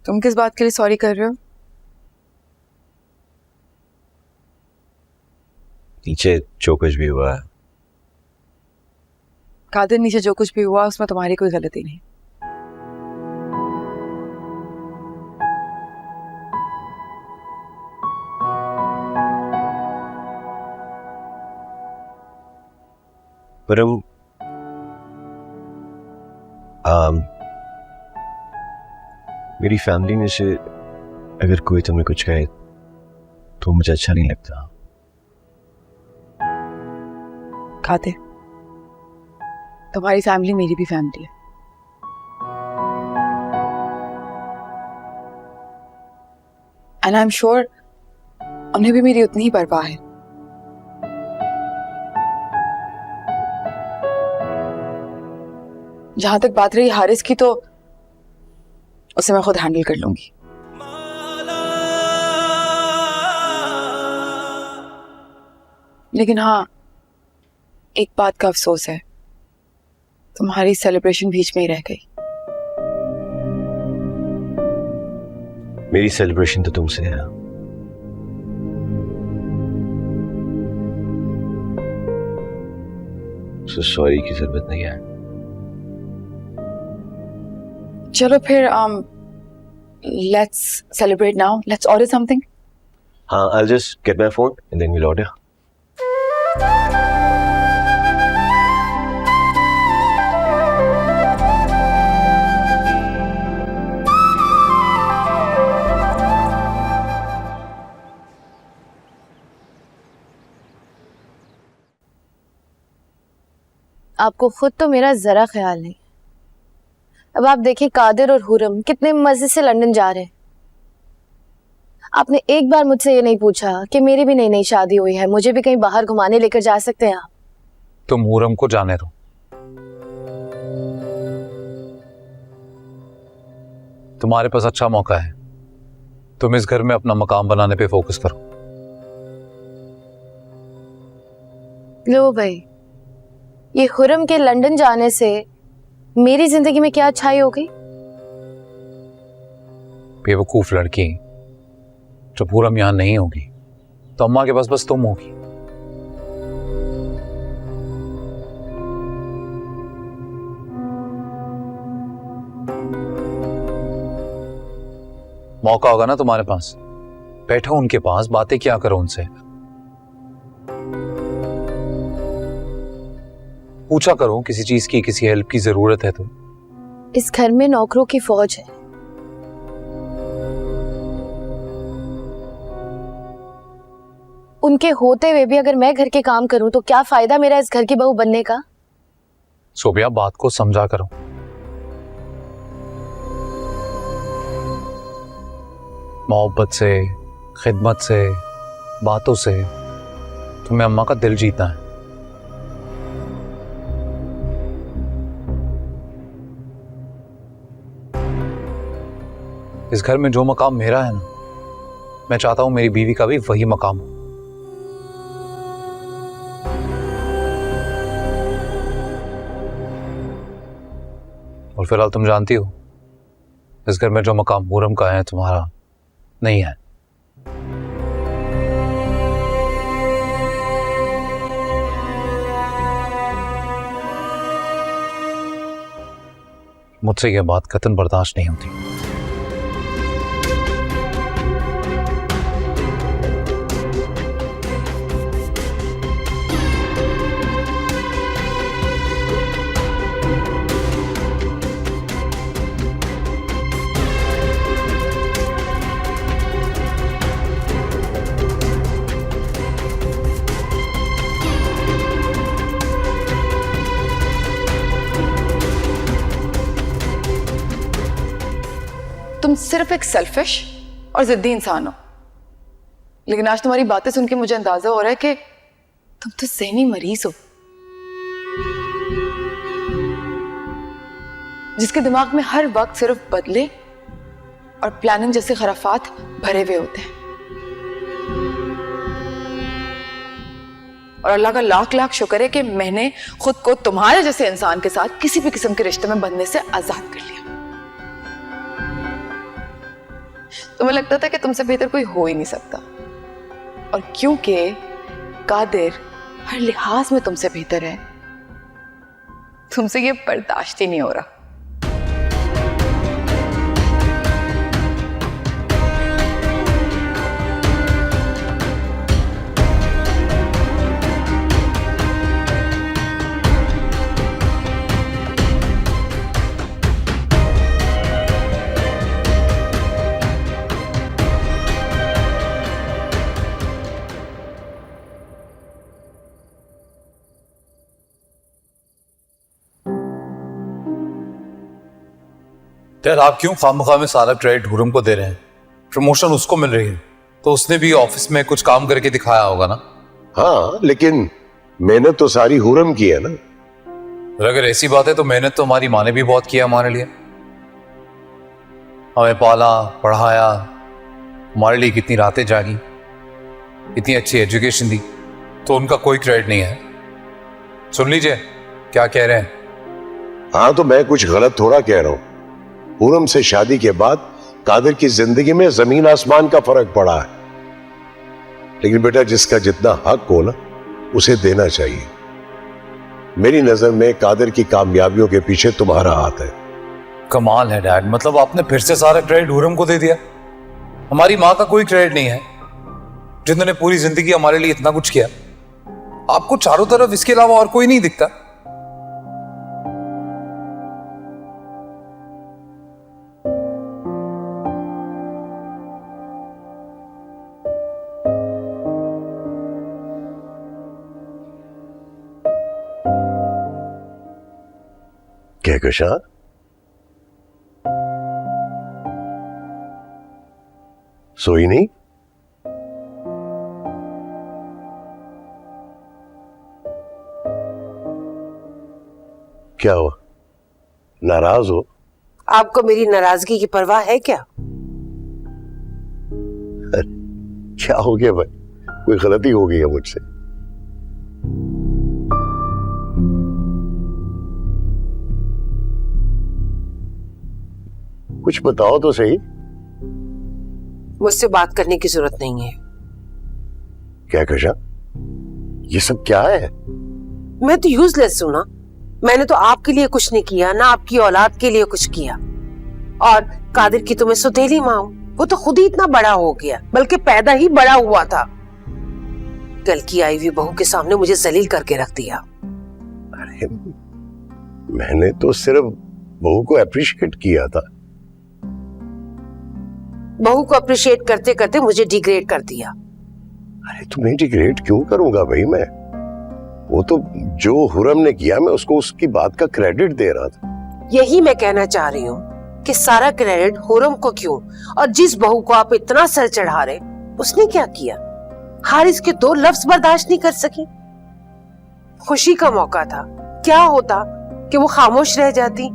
तुम किस बात के लिए सॉरी कर रहे हो? नीचे जो कुछ भी हुआ है, कादिर, नीचे जो कुछ भी हुआ उसमें तुम्हारी कोई गलती नहीं। पर मेरी फैमिली में से अगर कोई तुम्हें कुछ कहे तो मुझे अच्छा नहीं लगता। कादिर, तुम्हारी फैमिली मेरी भी फैमिली है। एंड आई एम श्योर उन्हें भी मेरी उतनी ही परवाह है। जहां तक बात रही हारिस की, तो उसे मैं खुद हैंडल कर लूंगी। लेकिन हाँ, एक बात का अफसोस है, तुम्हारी सेलिब्रेशन बीच में ही रह गई। मेरी सेलिब्रेशन तो तुमसे है। सॉरी की जरूरत नहीं है। चलो फिर let's celebrate now. Let's order something. हाँ, I'll just get my phone and then we'll order. आपको खुद तो मेरा जरा ख्याल नहीं। अब आप देखें कादिर और हुरम कितने मजे से लंदन जा रहे हैं। आपने एक बार मुझसे ये नहीं पूछा कि मेरी भी नई नई शादी हुई है, मुझे भी कहीं बाहर घुमाने लेकर जा सकते हैं आप। तुम हुरम को जाने दो। तुम्हारे पास अच्छा मौका है, तुम इस घर में अपना मकाम बनाने पे फोकस करो। लो भाई, ये हुरम के लंदन जाने से मेरी जिंदगी में क्या अच्छाई हो गई? बेवकूफ लड़की, जब हुरम यहां नहीं होगी तो अम्मा के पास बस तुम होगी। मौका होगा ना तुम्हारे पास, बैठो उनके पास, बातें क्या करो उनसे, पूछा करो किसी चीज की, किसी हेल्प की जरूरत है तो। इस घर में नौकरों की फौज है। उनके होते हुए भी अगर मैं घर के काम करूं तो क्या फायदा मेरा इस घर की बहू बनने का? सोबिया, बात को समझा करो। मोहब्बत से, खिदमत से, बातों से तुम्हें अम्मा का दिल जीतना है। इस घर में जो मकाम मेरा है ना, मैं चाहता हूं मेरी बीवी का भी वही मकाम हो। और फिलहाल तुम जानती हो, इस घर में जो मकाम हुरम का है तुम्हारा नहीं है। मुझसे यह बात कतई बर्दाश्त नहीं होती। तुम सिर्फ एक सेल्फिश और जिद्दी इंसान हो, लेकिन आज तुम्हारी बातें सुन के मुझे अंदाजा हो रहा है कि तुम तो ज़हनी मरीज हो, जिसके दिमाग में हर वक्त सिर्फ बदले और प्लानिंग जैसे खराफात भरे हुए होते हैं। और अल्लाह का लाख लाख शुक्र है कि मैंने खुद को तुम्हारे जैसे इंसान के साथ किसी भी किस्म के रिश्ते में बंधने से आजाद कर लिया। तुम्हें लगता था कि तुमसे बेहतर कोई हो ही नहीं सकता, और क्योंकि कादिर हर लिहाज में तुमसे बेहतर है, तुमसे ये बर्दाश्त ही नहीं हो रहा। यार आप क्यों खामखा में सारा क्रेडिट हुरम को दे रहे हैं? प्रमोशन उसको मिल रही है तो उसने भी ऑफिस में कुछ काम करके दिखाया होगा ना। हाँ, लेकिन मेहनत तो सारी हुरम की है ना। और अगर ऐसी बात है तो मेहनत तो हमारी माँ ने भी बहुत किया हमारे लिए, हमें पाला पढ़ाया, हमारे लिए कितनी रातें जागी, इतनी अच्छी एजुकेशन दी, तो उनका कोई क्रेडिट नहीं है। सुन लीजिए क्या कह रहे हैं। हाँ, तो मैं कुछ गलत थोड़ा कह रहा हूं। हुरम से शादी के बाद कादिर की जिंदगी में जमीन आसमान का फर्क पड़ा है, लेकिन बेटा जिसका जितना हक हो ना उसे देना चाहिए। मेरी नजर में कादिर की कामयाबियों के पीछे तुम्हारा हाथ है। कमाल है डैड, मतलब आपने फिर से सारा क्रेडिट हुरम को दे दिया। हमारी माँ का कोई क्रेडिट नहीं है जिन्होंने पूरी जिंदगी हमारे लिए इतना कुछ किया। आपको चारों तरफ इसके अलावा और कोई नहीं दिखता? क्या कशा? सोई नहीं? क्या हुआ, नाराज हो? आपको मेरी नाराजगी की परवाह है क्या? क्या हो गया भाई, कोई गलती हो गई है मुझसे? कुछ बताओ तो सही। मुझसे बात करने की जरूरत नहीं है। क्या कशा, ये सब क्या है? मैं तो यूजलेस हूं ना। मैंने तो आपके लिए कुछ नहीं किया, ना आपकी औलाद के लिए कुछ किया। और कादिर की तो मैं सौतेली मां हूं, वो तो खुद ही इतना बड़ा हो गया, बल्कि पैदा ही बड़ा हुआ था। कल की आई हुई बहू के सामने मुझे जलील करके रख दिया। अरे मैंने तो सिर्फ बहू को अप्रिशिएट किया था। बहू को अप्रिशिएट करते करते मुझे डिग्रेड कर दिया। अरे तुम्हें डिग्रेड क्यों करूंगा भाई मैं? वो तो जो हुरम ने किया मैं उसको उसकी बात का क्रेडिट दे रहा था। यही मैं कहना चाह रही हूँ कि सारा क्रेडिट हुरम को क्यों, और जिस बहू को आप इतना सर चढ़ा रहे उसने क्या किया? हारिस के 2 लफ्ज बर्दाश्त नहीं कर सकी। खुशी का मौका था, क्या होता कि वो खामोश रह जाती?